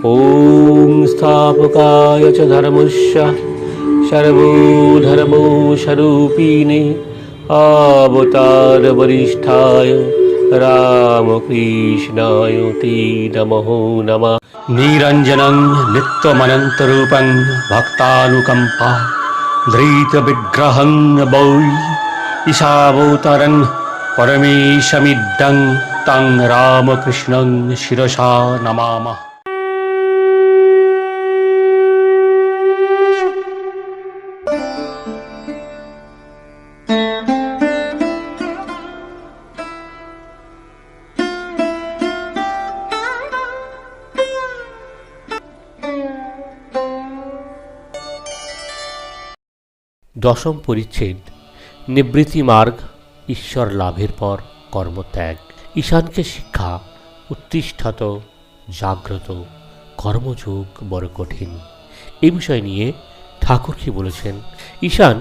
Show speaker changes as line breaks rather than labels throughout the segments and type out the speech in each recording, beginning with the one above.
ॐ स्थापकाय च धर्मस्य सर्वधर्मस्वरूपिणे अवतारवरिष्ठाय रामकृष्णाय ते नमो नमः। निरञ्जनं नित्यमनन्तरूपं भक्तानुकम्पा धृतविग्रहं वै ईशावतारं परमेशमिदं तं रामकृष्णं शिरसा नमामः। দশম পরিচ্ছেদ নিবৃত্তি মার্গ, ঈশ্বর লাভের পর কর্মত্যাগ। ঈশানকে শিক্ষা উত্তিষ্ঠত জাগ্রত, কর্মযোগ বড় কঠিন। এই বিষয় নিয়ে ঠাকুর কি বলেছেন? ঈশান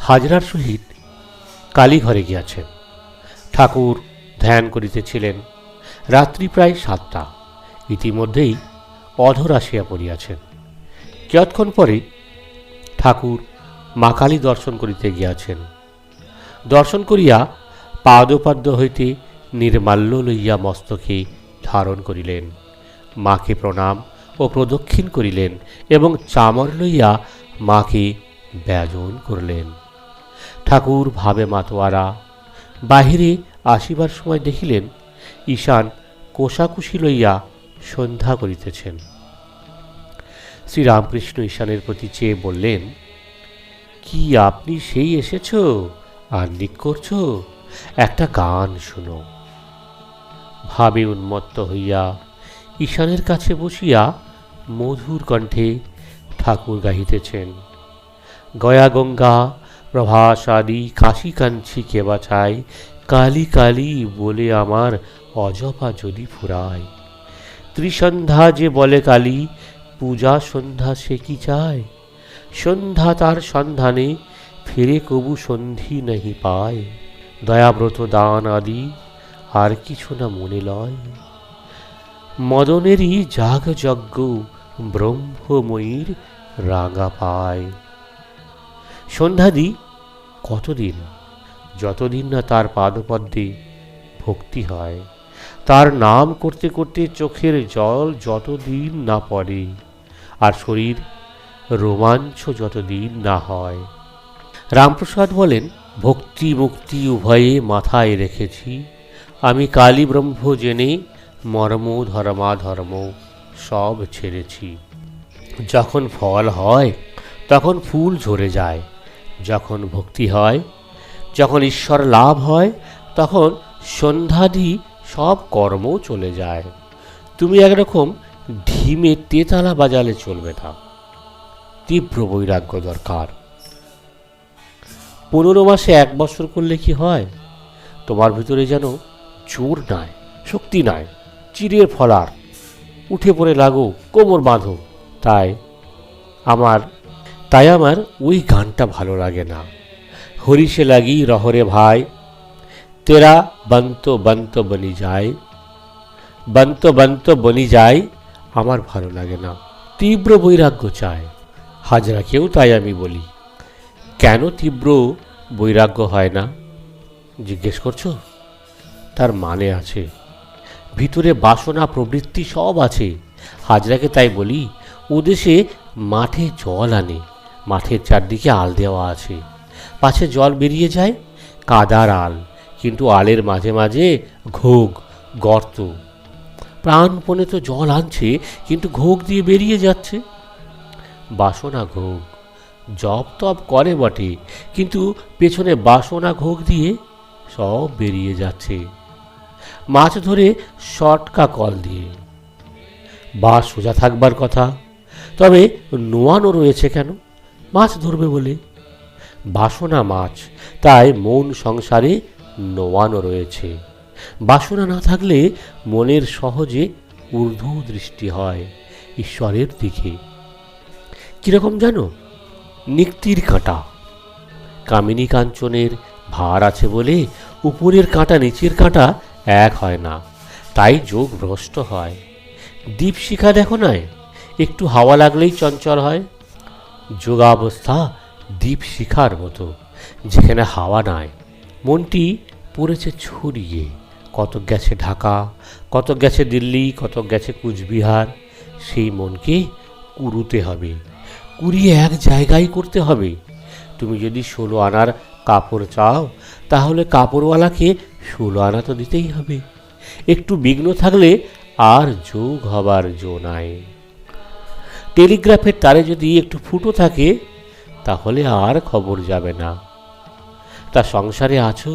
হাজরার সহিত কালীঘরে গিয়াছেন। ঠাকুর ধ্যান করিতেছিলেন। রাত্রি প্রায় 7টা। ইতিমধ্যেই অধর আসিয়া পড়িয়াছেন। কিয়ৎক্ষণ পরে ঠাকুর মা কালী দর্শন করিতে গিয়াছেন। দর্শন করিয়া পাদপাদ্য হইতে নির্মাল্য লইয়া মস্তকে ধারণ করিলেন। মাকে প্রণাম ও প্রদক্ষিণ করিলেন এবং চামর লইয়া মাকে ব্যজন করলেন। ঠাকুর ভাবে মাতোয়ারা। বাহিরে আসিবার সময় দেখিলেন ঈশান কোষাকুষি লইয়া সন্ধ্যা করিতেছেন। শ্রীরামকৃষ্ণ ঈশানের প্রতি চেয়ে বললেন, কি আপনি সেই এসেছ আর নিক করছ? একটা গান শুনো। ভাবে উন্মত্ত হইয়া ঈশানের কাছে বসিয়া মধুর কণ্ঠে ঠাকুর গাহিতেছেন। গয়া গঙ্গা প্রভাসাদি কাশী কাঞ্চি কে বাছাই, কালী কালী বলে আমার অজপা যদি ফুরায়। ত্রিসন্ধ্যা যে বলে কালী, পূজা সন্ধ্যা সে কি চায়? সন্ধ্যা তার সন্ধানে ফিরে কবু সন্ধি নাহি পায়। দয়াব্রত দান আদি আর কিছু না মনে লয়। মদনেরই যাগ যজ্ঞ ব্রহ্মময়ীর রাঙা পায়। সন্ধ্যাদি কতদিন? যতদিন না তার পাদপদ্মে ভক্তি হয়। তার নাম করতে করতে চোখের জল যতদিন না পড়ে, আর শরীর রোমাঞ্চ যতদিন না হয়। রামপ্রসাদ বলেন, ভক্তি মুক্তি উভয়ে মাথায় রেখেছি। আমি কালী ব্রহ্ম জেনে মর্ম ধর্মাধর্ম সব ছেড়েছি। যখন ফল হয় তখন ফুল ঝরে যায়। যখন ভক্তি হয়, যখন ঈশ্বর লাভ হয়, তখন সন্ধ্যাদি সব কর্ম চলে যায়। তুমি একরকম ঢিমে তেতালা বাজালে চলবে না। তীব্র বৈরাগ্য দরকার। 15 মাসে 1 বছর করলে কি হয়? তোমার ভিতরে যেন জোর নাই, শক্তি নাই। চিরের ফলার, উঠে পড়ে লাগো, কোমর বাঁধো। তাই আমার ওই গানটা ভালো লাগে না। হরিষে লাগি রহরে ভাই, তেরা বন্ত বন্ত বনি যায়, বন্ত বন্ত বনি যায়, আমার ভালো লাগে না। তীব্র বৈরাগ্য চায়। হাজরাকেও তাই আমি বলি, কেন তীব্র বৈরাগ্য হয় না জিজ্ঞেস করছো? তার মানে আছে। ভিতরে বাসনা প্রবৃত্তি সব আছে। হাজরাকে তাই বলি, ও দেশে মাঠে জল আনে, মাঠের চারদিকে আল দেওয়া আছে। পাছে জল বেরিয়ে যায়, কাদার আল, কিন্তু আলের মাঝে মাঝে ঘোগ গর্ত। প্রাণপণে তো জল আনছে, কিন্তু ঘোগ দিয়ে বেরিয়ে যাচ্ছে। বাসনা ঘোগ, জপ তপ করে বটে, কিন্তু পেছনে বাসনা ঘোগ দিয়ে সব বেরিয়ে যাচ্ছে। মাছ ধরে শটকা কল দিয়ে। বাস সোজা থাকবার কথা, তবে নোয়ানো রয়েছে কেন? মাছ ধরবে বলে। বাসনা মাছ, তাই মন সংসারে নোয়ানো রয়েছে। বাসনা না থাকলে মনের সহজে ঊর্ধ্ব দৃষ্টি হয় ঈশ্বরের দিকে। কিরকম জানো? নিক্তির কাঁটা। কামিনী কাঞ্চনের ভার আছে বলে উপরের কাঁটা নিচের কাঁটা এক হয় না, তাই যোগ ভ্রষ্ট হয়। দীপশিখা দেখো নাই, একটু হাওয়া লাগলেই চঞ্চল হয়। যোগাবস্থা দ্বীপ শিখার মতো, যেখানে হাওয়া নাই। মনটি পড়েছে ছড়িয়ে, কতক গেছে ঢাকা, কতক গেছে দিল্লি, কতক গেছে কুচবিহার। সেই মনকে কুড়ুতে হবে, কুড়িয়ে এক জায়গায় করতে হবে। তুমি যদি 16 আনার কাপড় চাও, তাহলে কাপড়ওয়ালাকে 16 আনা তো দিতেই হবে। একটু বিঘ্ন থাকলে আর যোগ হবার জো নাই। টেলিগ্রাফের তারে যদি একটু ফুটো থাকে, তাহলে আর খবর যাবে না। তা সংসারে আছো,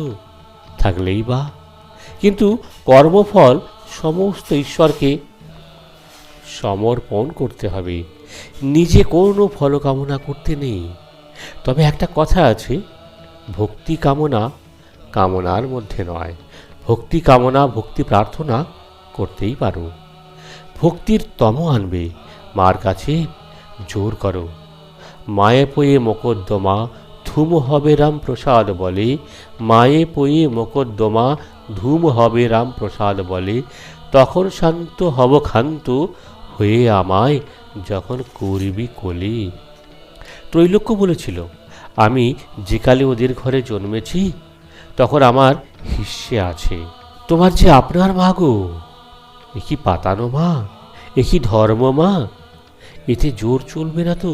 থাকলেই বা। কিন্তু কর্মফল সমস্ত ঈশ্বরকে সমর্পণ করতে হবে, নিজে কোনো ফল কামনা করতে নেই। তবে একটা কথা আছে, ভক্তি কামনা কামনার মধ্যে নয়। ভক্তি কামনা ভক্তি প্রার্থনা করতেই পারো। ভক্তির তম আনবে, মার কাছে জোর করো। মায়ে পয়ে মোকদ্দমা ধূম হবে রাম প্রসাদ বলে, মায়ে পয়ে মোকদ্দমা ধূম হবে রাম প্রসাদ বলে, তখন শান্ত হব ক্ষান্ত হয়ে আমায় যখন করবি কোলে। ত্রৈলোক্য বলেছিল, আমি যেকালে ওদের ঘরে জন্মেছি তখন আমার হিস্সে আছে। তোমার যে আপনার মা গো, এ কি পাতানো মা, এ কি ধর্ম মা? এতে জোর চলবে না তো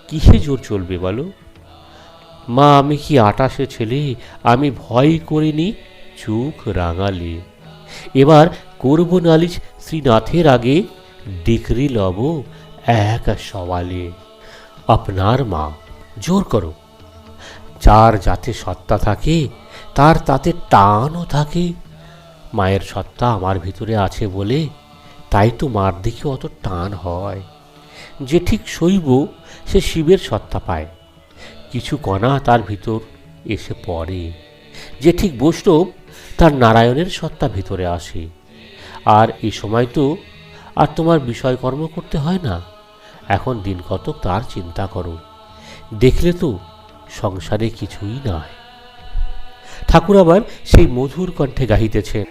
কিসে জোর চলবে বলো? মা আমি কি 28 ছেলে, আমি ভয় করিনি চোখ রাঙালে। এবার করব নালিশ শ্রীনাথের আগে, ডিগ্রি লব এক সওয়ালে। আপনার মা, জোর করো। যার যাতে সত্তা থাকে তার তাতে টানও থাকে। মায়ের সত্তা আমার ভিতরে আছে বলে তাই তো মার দিকে অত টান হয়। যে ঠিক শৈব সে শিবের সত্তা পায়, কিছু কণা তার ভিতর এসে পড়ে। যে ঠিক বৈষ্ণব তার নারায়ণের সত্তা ভিতরে আসে। আর এই সময় তো আর তোমার বিষয়কর্ম করতে হয় না। এখন দিন কতক তার চিন্তা করো, দেখলে তো সংসারে কিছুই নাই। ঠাকুর আবার সেই মধুর কণ্ঠে গাহিতেছেন,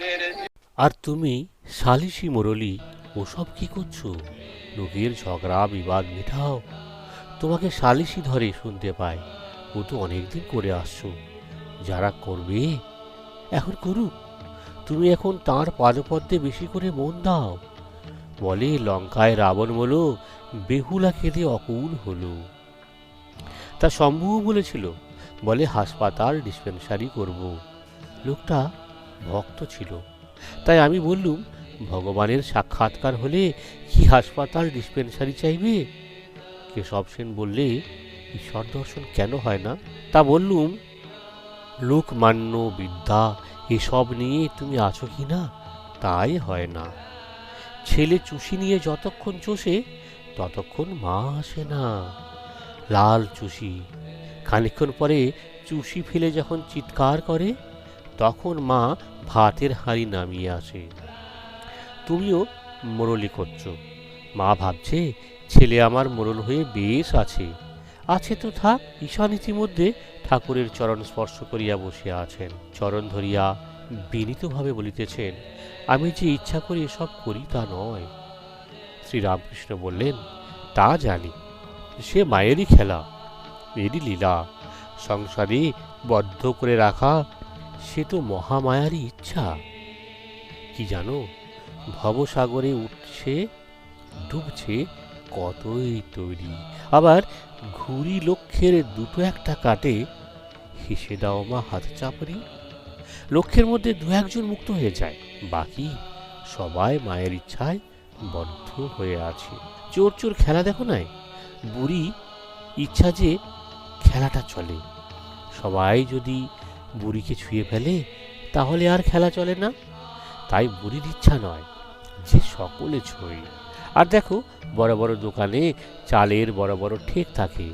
আর তুমি সালিসি মুরলী ওসব কি করছো? লোকের ঝগড়া বিবাদ মেটাও। তোমাকে সালিসি ধরে শুনতে পাই, ও তো অনেকদিন করে আসছো। যারা করবে এখন করুক, তুমি এখন তাঁর পাদপদ্মে বেশি করে মন দাও। বলে লঙ্কায় রাবণ বলো, বেহুলা কেঁদে অকুল হলো। তা শম্ভুও বলেছিল, বলে হাসপাতাল ডিসপেন্সারি করব। লোকটা ভক্ত ছিল, তাই আমি বললুম, ভগবানের সাক্ষাৎকার হলে কি হাসপাতাল ডিসপেন্সারি চাইবে? কেশব সেন বললে, ঈশ্বর দর্শন কেন হয় না? তা বললুম, লোকমান্য বিদ্যা এসব নিয়ে তুমি আছো কি না, তাই হয় না। ছেলে চুষি নিয়ে যতক্ষণ চষে ততক্ষণ মা আসে না। লাল চুষি, খানিকক্ষণ পরে চুষি ফেলে যখন চিৎকার করে, তখন মা ভাতের হাঁড়ি নামিয়ে আসে। তুমিও মোরলি করছো, মা ভাবছে ছেলে আমার মোরল হয়ে বেশ আছে। আছে তো থাক। ঈশান ইতিমধ্যে ঠাকুরের চরণ স্পর্শ করিয়া বসিয়া আছেন। চরণ ধরিয়া বিনীতভাবে বলিতেছেন, আমি যে ইচ্ছা করি এসব করি তা নয়। শ্রীরামকৃষ্ণ বললেন, তা জানি, সে মায়েরই খেলা, এরই লীলা। সংসারে বদ্ধ করে রাখা সে তো মহামায়ারই ইচ্ছা। কি জানো, ভবসাগরে উঠছে ডুবছে কতই তৈরি, আবার ঘুরি লক্ষ্যের দুটো একটা কাটে, হেসে দাও মা হাত চাপড়ি। লক্ষ্যের মধ্যে দু একজন মুক্ত হয়ে যায়, বাকি সবাই মায়ের ইচ্ছায় বদ্ধ হয়ে আছে। চোর চোর খেলা দেখো নাই, বুড়ি ইচ্ছা যে খেলাটা চলে। সবাই যদি বুড়িকে ছুঁয়ে ফেলে তাহলে আর খেলা চলে না। তাই বুড়ির ইচ্ছা নয় যে সকলে ছুঁয়ে। আর দেখো, বড় বড় দোকানে চালের বড় বড় ঠেক থাকে,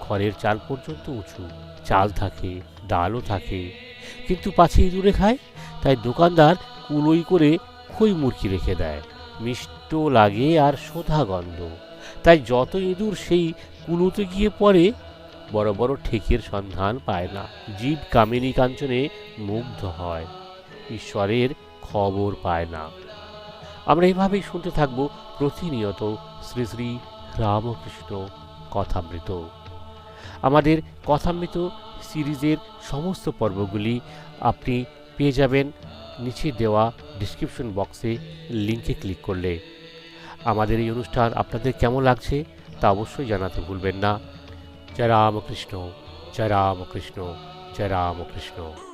খড়ের চাল পর্যন্ত উঁচু চাল থাকে, ডালও থাকে, কিন্তু পাছে ইঁদুরে খায়, তাই দোকানদার কুলোই করে খই মুরকি রেখে দেয়। মিষ্ট লাগে আর সোধা গন্ধ, তাই যত ইঁদুর সেই কুলোতে গিয়ে পড়ে, বড় বড় ঠেকের সন্ধান পায় না। জীব কামিনী কাঞ্চনে মুগ্ধ হয়, ঈশ্বরের খবর পায় না। আমরা এইভাবেই শুনতে থাকব প্রতিনিয়ত শ্রী শ্রী রামকৃষ্ণ কথামৃত। আমাদের কথামৃত সিরিজের সমস্ত পর্বগুলি আপনি পেয়ে যাবেন নিচে দেওয়া ডিসক্রিপশন বক্সে লিঙ্কে ক্লিক করলে। আমাদের এই অনুষ্ঠান আপনাদের কেমন লাগছে তা অবশ্যই জানাতে ভুলবেন না। জয় রামকৃষ্ণ, জয় রামকৃষ্ণ, জয় রামকৃষ্ণ।